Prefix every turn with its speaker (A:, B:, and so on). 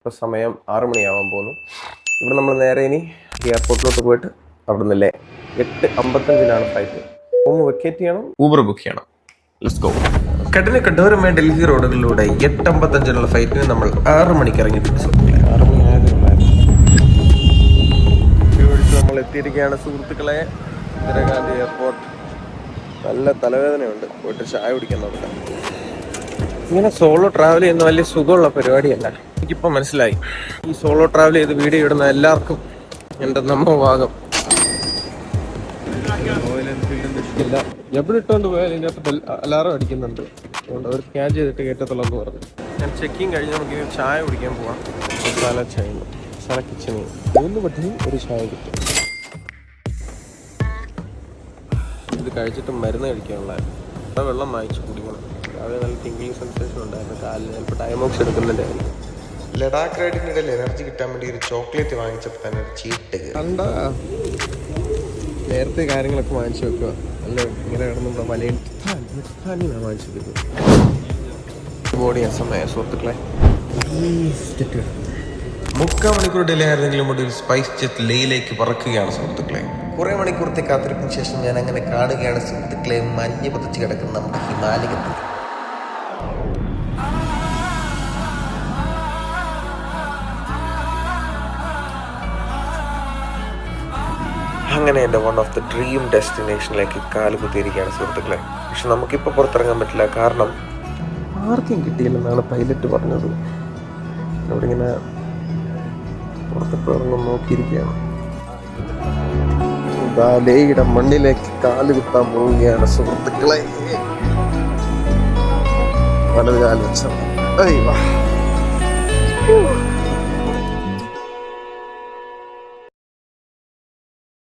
A: ഇപ്പോൾ സമയം 6 മണിയാവാൻ പോകുന്നു. ഇവിടെ നമ്മൾ നേരെ ഇനി എയർപോർട്ടിലോട്ട് പോയിട്ട് അവിടെ നിന്നല്ലേ 8:55 ഫ്ലൈറ്റ്. റൂം വെക്കേറ്റ് ചെയ്യണം, ഊബർ ബുക്ക് ചെയ്യണം. Let's go. കഠോരമായ ഡൽഹി റോഡുകളിലൂടെ 8:55 ഫ്ലൈറ്റിന് നമ്മൾ 6 മണിക്ക് ഇറങ്ങിയിട്ടുണ്ട്. 6 മണി ആയതുകൊണ്ടായിരുന്നു. നമ്മൾ എത്തിയിരിക്കുകയാണ് സുഹൃത്തുക്കളെ. ഇന്ദിരാഗാന്ധി എയർപോർട്ട്. നല്ല തലവേദനയുണ്ട്, പോയിട്ട് ചായ കുടിക്കാൻ നോക്കാം. ഇങ്ങനെ സോളോ ട്രാവൽ ചെയ്യുന്ന വലിയ സുഖമുള്ള പരിപാടിയല്ല. എനിക്കിപ്പോൾ മനസ്സിലായി. ഈ സോളോ ട്രാവൽ ചെയ്ത് വീഡിയോ ഇടുന്ന എല്ലാവർക്കും എൻ്റെ ഭാഗം. റോയൽ എൻഫീൽഡിൻ്റെ ഇഷ്ടമില്ല. എവിടെ ഇട്ടുകൊണ്ട് പോയാൽ ഇതിനകത്ത് അലാറം അടിക്കുന്നുണ്ട്. അതുകൊണ്ട് അവർ സ്കാൻ ചെയ്തിട്ട് കയറ്റത്തുള്ളൂ എന്ന് പറഞ്ഞു. ഞാൻ ചെക്കിങ് കഴിഞ്ഞ് നമുക്ക് ചായ കുടിക്കാൻ പോവാം. മസാല ചൈന, മസാല കിച്ചണിൽ 3 പട്ടിയും ഒരു ചായ കിട്ടും. ഇത് കഴിച്ചിട്ട് മരുന്ന് കഴിക്കാനുള്ളതായിരുന്നു. അവിടെ വെള്ളം വാങ്ങിച്ച് കുടിക്കണം. രാവിലെ നല്ല ടിങ്കിങ് സെൻസേഷൻ ഉണ്ടായിരുന്നു കാലിന്. ചിലപ്പോൾ ടൈമോക്സ് എടുക്കുന്നുണ്ട്. ലഡാക്ക് റൈഡിനിടയിൽ എനർജി കിട്ടാൻ വേണ്ടി ഒരു ചോക്ലേറ്റ് വാങ്ങിച്ചപ്പോൾ തന്നെ ഒരു ചീട്ട് കണ്ട. നേരത്തെ കാര്യങ്ങളൊക്കെ വാങ്ങിച്ചു വെക്കുക. അല്ല ഇങ്ങനെ കിടന്നുള്ള വലയിൽ വാങ്ങിച്ചു വെക്കുന്നത്. ബോഡി സമയ സുഹൃത്തുക്കളെ 3/4 മണിക്കൂർ ഡിലേ ആയിരുന്നെങ്കിലും ഒരു സ്പൈസ് ജെറ്റ് ലേയിലേക്ക് പറക്കുകയാണ് സുഹൃത്തുക്കളെ. കുറേ മണിക്കൂറത്തെ കാത്തിരിപ്പിന് ശേഷം ഞാൻ അങ്ങനെ കാണുകയാണ് സുഹൃത്തുക്കളെ, മഞ്ഞ് പതിച്ച് കിടക്കുന്ന നമ്മുടെ ഹിമാലയത്തിൽ. അങ്ങനെ എൻ്റെ വൺ ഓഫ് ദ ഡ്രീം ഡെസ്റ്റിനേഷനിലേക്ക് കാല് കുത്തിയിരിക്കുകയാണ് സുഹൃത്തുക്കളെ. പക്ഷെ നമുക്കിപ്പോൾ പുറത്തിറങ്ങാൻ പറ്റില്ല, കാരണം ആർക്കും കിട്ടിയില്ലെന്നാണ് പൈലറ്റ് പറഞ്ഞത്. അവിടെ ഇങ്ങനെ പുറത്തിപ്പോൾ ഇറങ്ങും നോക്കിയിരിക്കുകയാണ്. ലേയുടെ മണ്ണിലേക്ക് കാല് കുത്താൻ പോവുകയാണ് സുഹൃത്തുക്കളെ. വലത് കാല് വെച്ച